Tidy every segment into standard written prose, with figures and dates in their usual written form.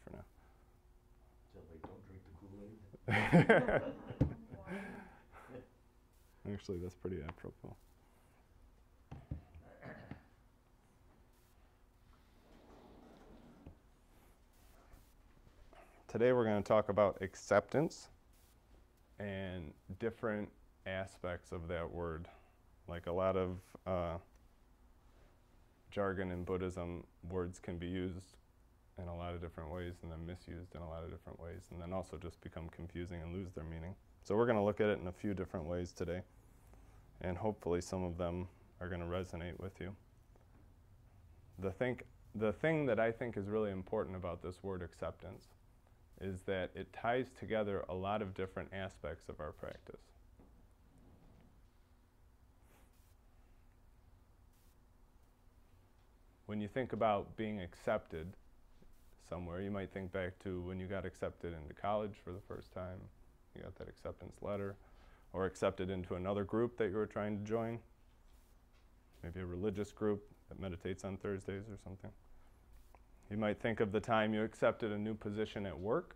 for now. So they don't drink the Kool-Aid? Actually, that's pretty apropos. Today we're going to talk about acceptance and different aspects of that word. Like a lot of jargon in Buddhism, words can be used in a lot of different ways and then misused in a lot of different ways, and then also just become confusing and lose their meaning. So we're going to look at it in a few different ways today, and hopefully some of them are going to resonate with you. The thing that I think is really important about this word acceptance is that it ties together a lot of different aspects of our practice. When you think about being accepted somewhere, you might think back to when you got accepted into college for the first time, you got that acceptance letter, or accepted into another group that you were trying to join, maybe a religious group that meditates on Thursdays or something. You might think of the time you accepted a new position at work,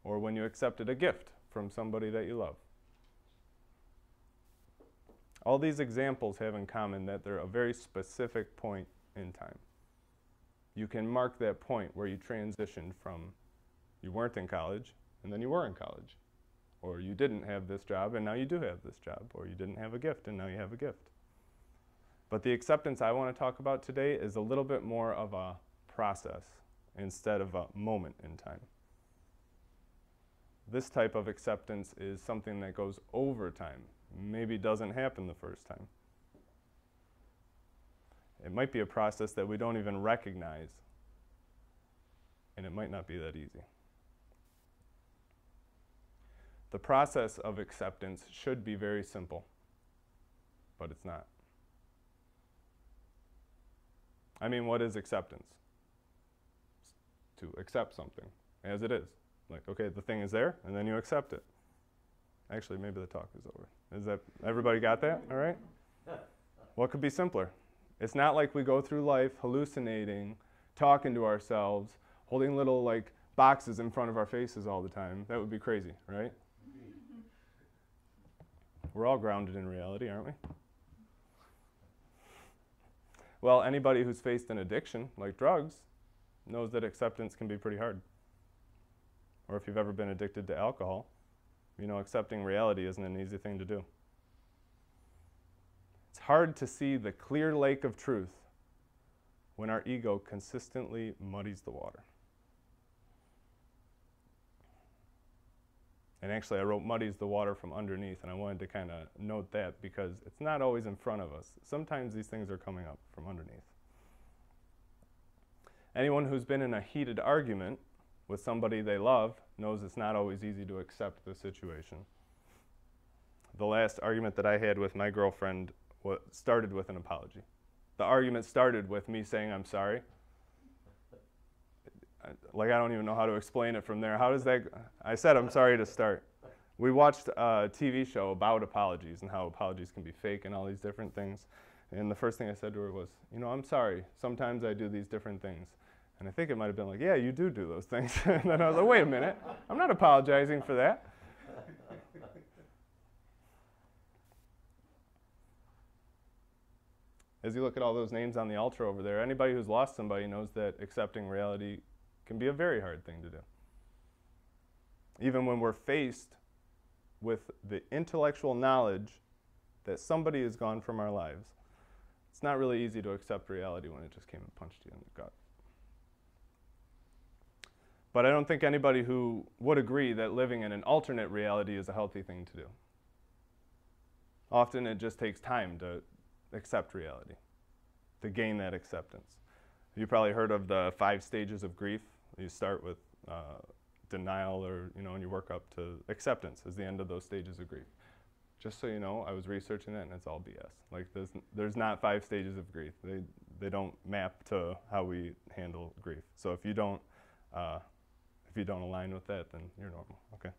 or when you accepted a gift from somebody that you love. All these examples have in common that they're a very specific point in time. You can mark that point where you transitioned from you weren't in college and then you were in college, or you didn't have this job and now you do have this job, or you didn't have a gift and now you have a gift. But the acceptance I want to talk about today is a little bit more of a process instead of a moment in time. This type of acceptance is something that goes over time. Maybe doesn't happen the first time. It might be a process that we don't even recognize, and it might not be that easy. The process of acceptance should be very simple, but it's not. I mean, what is acceptance? It's to accept something as it is. Like, okay, the thing is there, and then you accept it. Actually, maybe the talk is over. Is that, everybody got that? All right? What could be simpler? It's not like we go through life hallucinating, talking to ourselves, holding little like boxes in front of our faces all the time. That would be crazy, right? We're all grounded in reality, aren't we? Well, anybody who's faced an addiction, like drugs, knows that acceptance can be pretty hard. Or if you've ever been addicted to alcohol, you know accepting reality isn't an easy thing to do. It's hard to see the clear lake of truth when our ego consistently muddies the water. And actually, I wrote muddies the water from underneath, and I wanted to kind of note that because it's not always in front of us. Sometimes these things are coming up from underneath. Anyone who's been in a heated argument with somebody they love knows it's not always easy to accept the situation. The last argument that I had with my girlfriend started with an apology. The argument started with me saying I'm sorry. Like, I don't even know how to explain it from there. How does that, I said I'm sorry to start. We watched a TV show about apologies and how apologies can be fake and all these different things. And the first thing I said to her was, you know, I'm sorry. Sometimes I do these different things. And I think it might have been like, yeah, you do those things. And then I was like, wait a minute. I'm not apologizing for that. As you look at all those names on the altar over there, anybody who's lost somebody knows that accepting reality can be a very hard thing to do. Even when we're faced with the intellectual knowledge that somebody is gone from our lives, it's not really easy to accept reality when it just came and punched you in the gut. But I don't think anybody who would agree that living in an alternate reality is a healthy thing to do. Often it just takes time to accept reality, to gain that acceptance. You probably heard of the 5 stages of grief. You start with denial, or and you work up to acceptance as the end of those stages of grief. Just so you know, I was researching that, and it's all BS. Like, there's not 5 stages of grief. They don't map to how we handle grief. So if you don't align with that, then you're normal. Okay.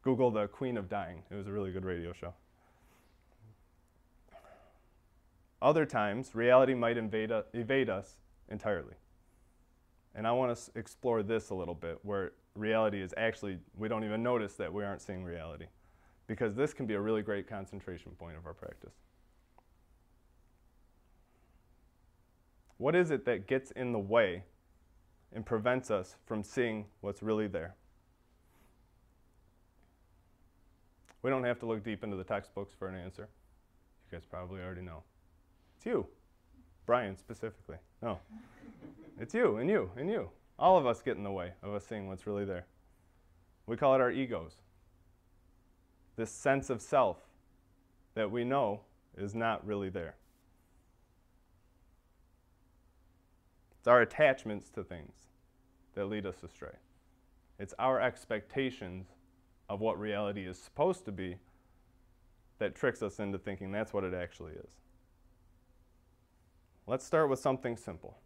Google the Queen of Dying. It was a really good radio show. Other times, reality might evade us entirely. And I want to explore this a little bit, where reality is actually, we don't even notice that we aren't seeing reality. Because this can be a really great concentration point of our practice. What is it that gets in the way and prevents us from seeing what's really there? We don't have to look deep into the textbooks for an answer. You guys probably already know. It's you. Brian specifically. No. It's you and you and you. All of us get in the way of us seeing what's really there. We call it our egos. This sense of self that we know is not really there. It's our attachments to things that lead us astray. It's our expectations of what reality is supposed to be that tricks us into thinking that's what it actually is. Let's start with something simple,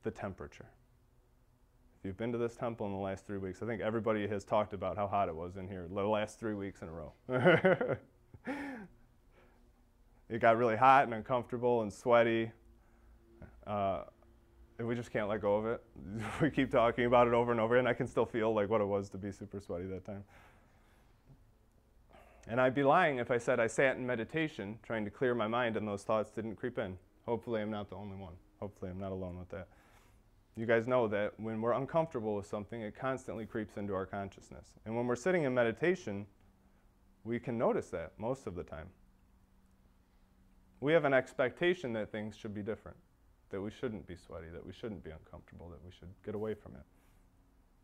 the temperature. If you've been to this temple in the last 3 weeks, I think everybody has talked about how hot it was in here the last 3 weeks in a row. It got really hot and uncomfortable and sweaty. And we just can't let go of it. We keep talking about it over and over, and I can still feel like what it was to be super sweaty that time. And I'd be lying if I said I sat in meditation trying to clear my mind and those thoughts didn't creep in. Hopefully I'm not the only one. Hopefully I'm not alone with that. You guys know that when we're uncomfortable with something, it constantly creeps into our consciousness. And when we're sitting in meditation, we can notice that most of the time. We have an expectation that things should be different, that we shouldn't be sweaty, that we shouldn't be uncomfortable, that we should get away from it.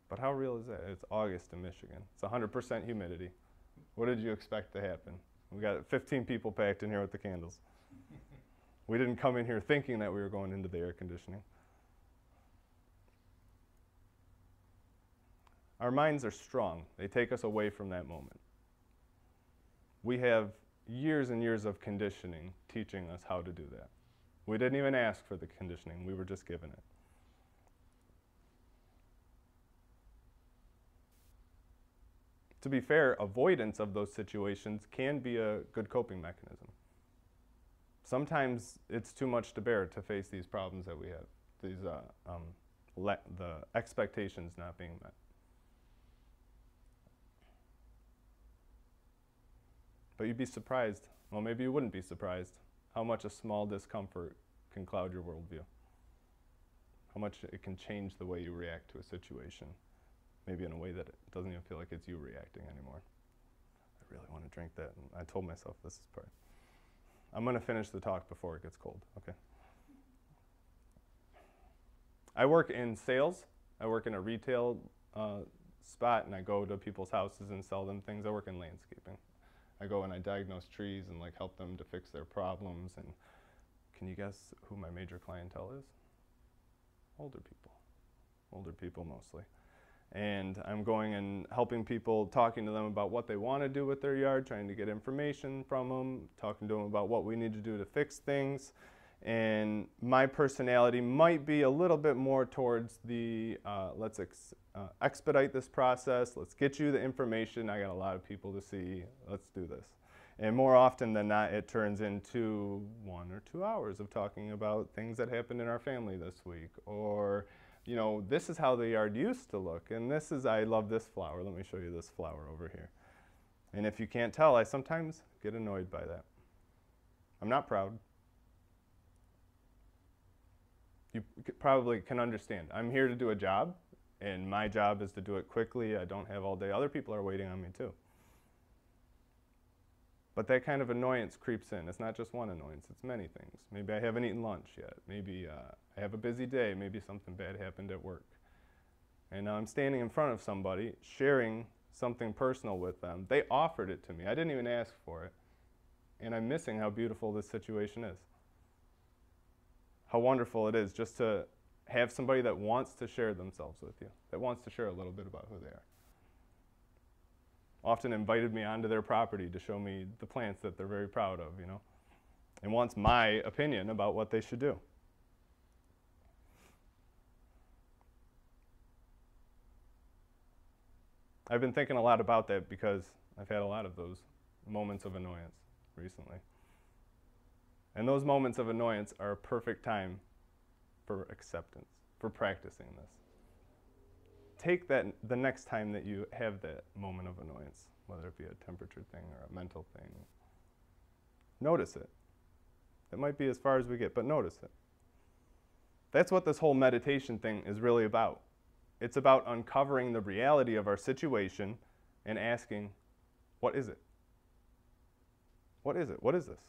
But how real is that? It's August in Michigan. It's 100% humidity. What did you expect to happen? We got 15 people packed in here with the candles. We didn't come in here thinking that we were going into the air conditioning. Our minds are strong. They take us away from that moment. We have years and years of conditioning teaching us how to do that. We didn't even ask for the conditioning. We were just given it. To be fair, avoidance of those situations can be a good coping mechanism. Sometimes it's too much to bear to face these problems that we have, these the expectations not being met. But you'd be surprised, well, maybe you wouldn't be surprised, how much a small discomfort can cloud your worldview. How much it can change the way you react to a situation. Maybe in a way that it doesn't even feel like it's you reacting anymore. I really want to drink that, and I told myself this is part. I'm going to finish the talk before it gets cold, okay? I work in sales. I work in a retail spot, and I go to people's houses and sell them things. I work in landscaping. I go and I diagnose trees and like help them to fix their problems. And can you guess who my major clientele is? Older people mostly. And I'm going and helping people, talking to them about what they want to do with their yard, trying to get information from them, talking to them about what we need to do to fix things. And my personality might be a little bit more towards the let's expedite this process, let's get you the information, I got a lot of people to see, let's do this. And more often than not, it turns into 1 or 2 hours of talking about things that happened in our family this week, or you know, this is how the yard used to look, and this is, I love this flower, let me show you this flower over here. And if you can't tell, I sometimes get annoyed by that. I'm not proud. You probably can understand. I'm here to do a job, and my job is to do it quickly. I don't have all day. Other people are waiting on me too. But that kind of annoyance creeps in. It's not just one annoyance, it's many things. Maybe I haven't eaten lunch yet. Maybe I have a busy day. Maybe something bad happened at work. And now I'm standing in front of somebody, sharing something personal with them. They offered it to me. I didn't even ask for it. And I'm missing how beautiful this situation is. How wonderful it is just to have somebody that wants to share themselves with you, that wants to share a little bit about who they are. Often invited me onto their property to show me the plants that they're very proud of, you know, and wants my opinion about what they should do. I've been thinking a lot about that because I've had a lot of those moments of annoyance recently. And those moments of annoyance are a perfect time for acceptance, for practicing this. take that the next time that you have that moment of annoyance, whether it be a temperature thing or a mental thing. Notice it. It might be as far as we get, but notice it. That's what this whole meditation thing is really about. It's about uncovering the reality of our situation and asking, what is it? What is it? What is this?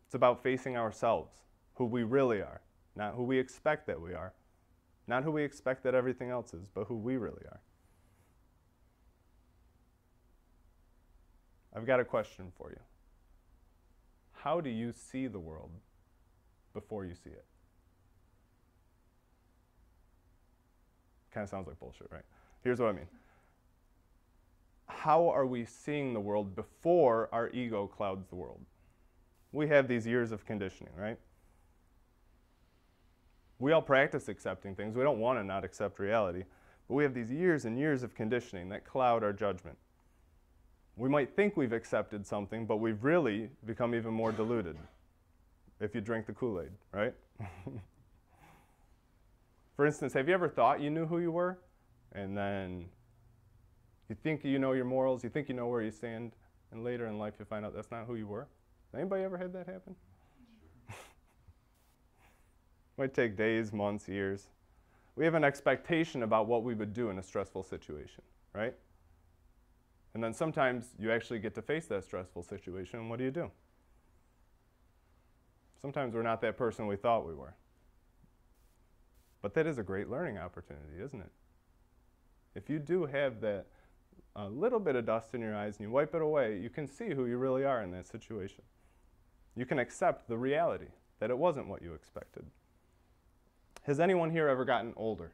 It's about facing ourselves, who we really are, not who we expect that we are, not who we expect that everything else is, but who we really are. I've got a question for you. How do you see the world before you see it? Kind of sounds like bullshit, right? Here's what I mean. How are we seeing the world before our ego clouds the world? We have these years of conditioning, right? We all practice accepting things. We don't want to not accept reality. But we have these years and years of conditioning that cloud our judgment. We might think we've accepted something, but we've really become even more deluded if you drink the Kool-Aid, right? For instance, have you ever thought you knew who you were? And then you think you know your morals, you think you know where you stand, and later in life you find out that's not who you were? Anybody ever had that happen? Might take days, months, years. We have an expectation about what we would do in a stressful situation, right? And then sometimes you actually get to face that stressful situation, and what do? Sometimes we're not that person we thought we were. But that is a great learning opportunity, isn't it? If you do have that little bit of dust in your eyes and you wipe it away, you can see who you really are in that situation. You can accept the reality that it wasn't what you expected. Has anyone here ever gotten older?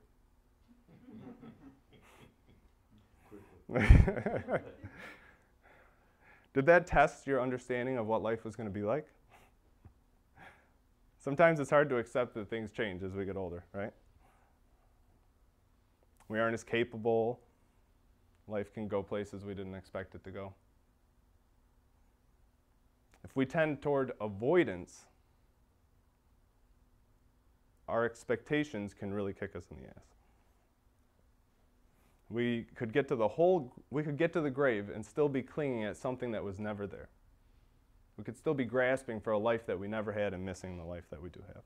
Did that test your understanding of what life was going to be like? Sometimes it's hard to accept that things change as we get older, right? We aren't as capable. Life can go places we didn't expect it to go. If we tend toward avoidance, our expectations can really kick us in the ass. We could get to the grave and still be clinging at something that was never there. We could still be grasping for a life that we never had and missing the life that we do have.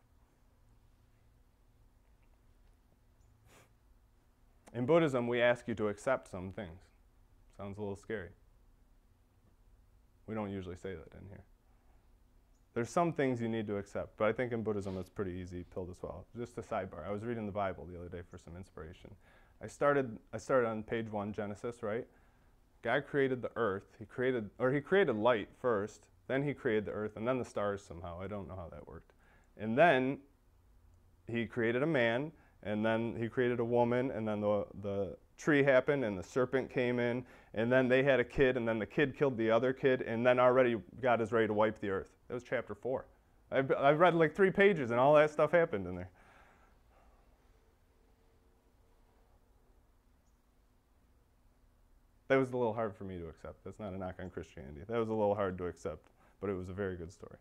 In Buddhism, we ask you to accept some things. Sounds a little scary. We don't usually say that in here. There's some things you need to accept, but I think in Buddhism it's pretty easy pill to swallow. Just a sidebar. I was reading the Bible the other day for some inspiration. I started on page 1, Genesis, right? God created the earth. He created light first, then he created the earth, and then the stars somehow. I don't know how that worked. And then he created a man, and then he created a woman, and then the tree happened, and the serpent came in, and then they had a kid, and then the kid killed the other kid, and then already God is ready to wipe the earth. That was chapter 4. I read like 3 pages, and all that stuff happened in there. That was a little hard for me to accept. That's not a knock on Christianity. That was a little hard to accept, but it was a very good story.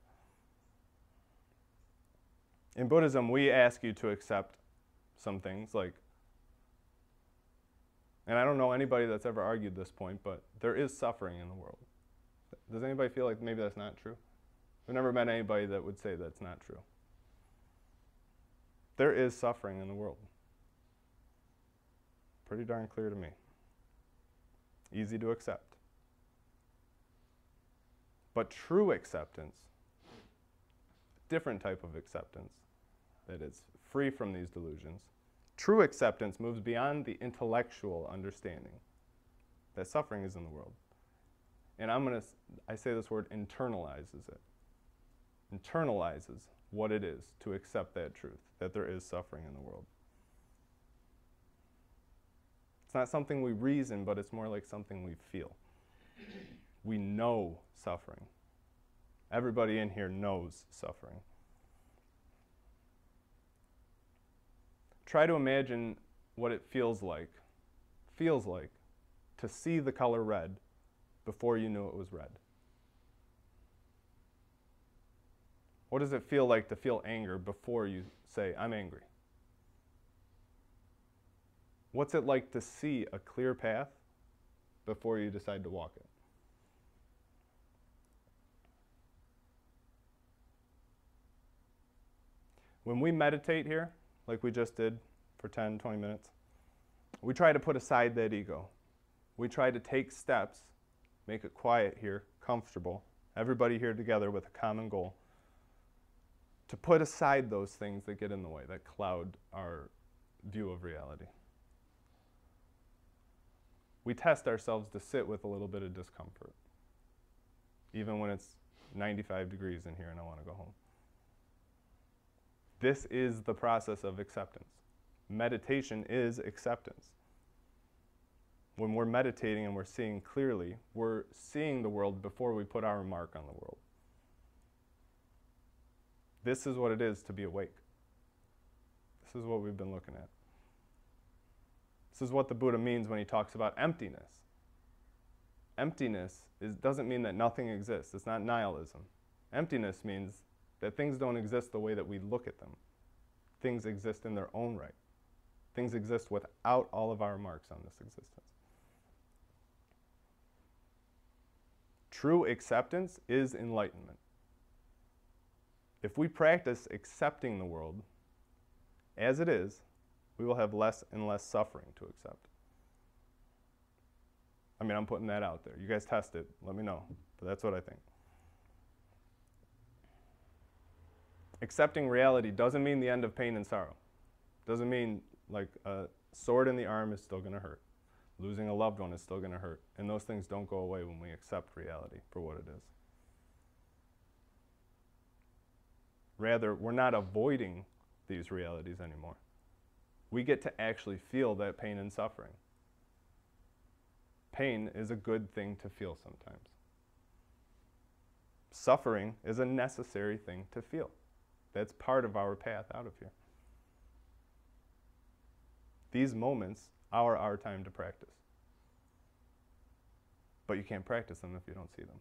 In Buddhism, we ask you to accept some things like, and I don't know anybody that's ever argued this point, but there is suffering in the world. Does anybody feel like maybe that's not true? I've never met anybody that would say that's not true. There is suffering in the world. Pretty darn clear to me. Easy to accept. But true acceptance, different type of acceptance, that is free from these delusions, true acceptance moves beyond the intellectual understanding that suffering is in the world. And I say this word, internalizes it. Internalizes what it is to accept that truth, that there is suffering in the world. It's not something we reason, but it's more like something we feel. We know suffering. Everybody in here knows suffering. Try to imagine what it feels like to see the color red before you knew it was red. What does it feel like to feel anger before you say, I'm angry? What's it like to see a clear path before you decide to walk it? When we meditate here, like we just did for 10, 20 minutes, we try to put aside that ego. We try to take steps, make it quiet here, comfortable, everybody here together with a common goal, to put aside those things that get in the way, that cloud our view of reality. We test ourselves to sit with a little bit of discomfort, even when it's 95 degrees in here and I want to go home. This is the process of acceptance. Meditation is acceptance. When we're meditating and we're seeing clearly, we're seeing the world before we put our mark on the world. This is what it is to be awake. This is what we've been looking at. This is what the Buddha means when he talks about emptiness. Emptiness doesn't mean that nothing exists. It's not nihilism. Emptiness means that things don't exist the way that we look at them. Things exist in their own right. Things exist without all of our marks on this existence. True acceptance is enlightenment. If we practice accepting the world as it is, we will have less and less suffering to accept. I mean, I'm putting that out there. You guys test it. Let me know. But that's what I think. Accepting reality doesn't mean the end of pain and sorrow. Doesn't mean like a sword in the arm is still going to hurt. Losing a loved one is still going to hurt. And those things don't go away when we accept reality for what it is. Rather, we're not avoiding these realities anymore. We get to actually feel that pain and suffering. Pain is a good thing to feel sometimes. Suffering is a necessary thing to feel. That's part of our path out of here. These moments are our time to practice. But you can't practice them if you don't see them.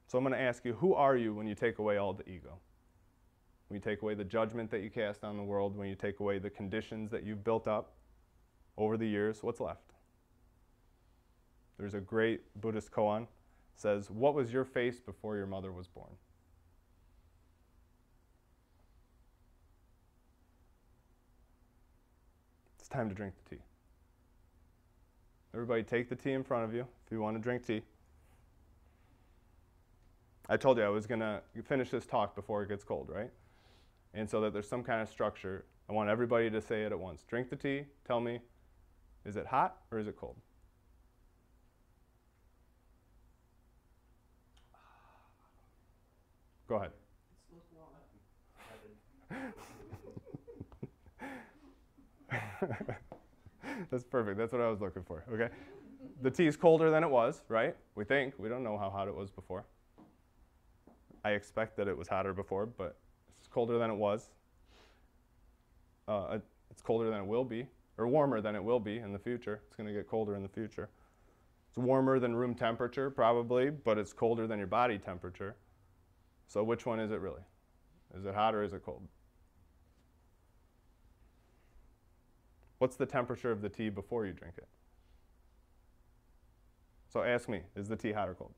So I'm going to ask you, who are you when you take away all the ego? When you take away the judgment that you cast on the world, when you take away the conditions that you've built up over the years, what's left? There's a great Buddhist koan, says, what was your face before your mother was born? It's time to drink the tea. Everybody take the tea in front of you if you want to drink tea. I told you I was going to finish this talk before it gets cold, right? And so that there's some kind of structure, I want everybody to say it at once. Drink the tea, tell me, is it hot or is it cold? Go ahead. It's lukewarm. That's perfect. That's what I was looking for. Okay. The tea is colder than it was, right? We think. We don't know how hot it was before. I expect that it was hotter before, but it's colder than it was. It's colder than it will be, or warmer than it will be in the future. It's going to get colder in the future. It's warmer than room temperature, probably, but it's colder than your body temperature. So which one is it really? Is it hot or is it cold? What's the temperature of the tea before you drink it? So ask me, is the tea hot or cold?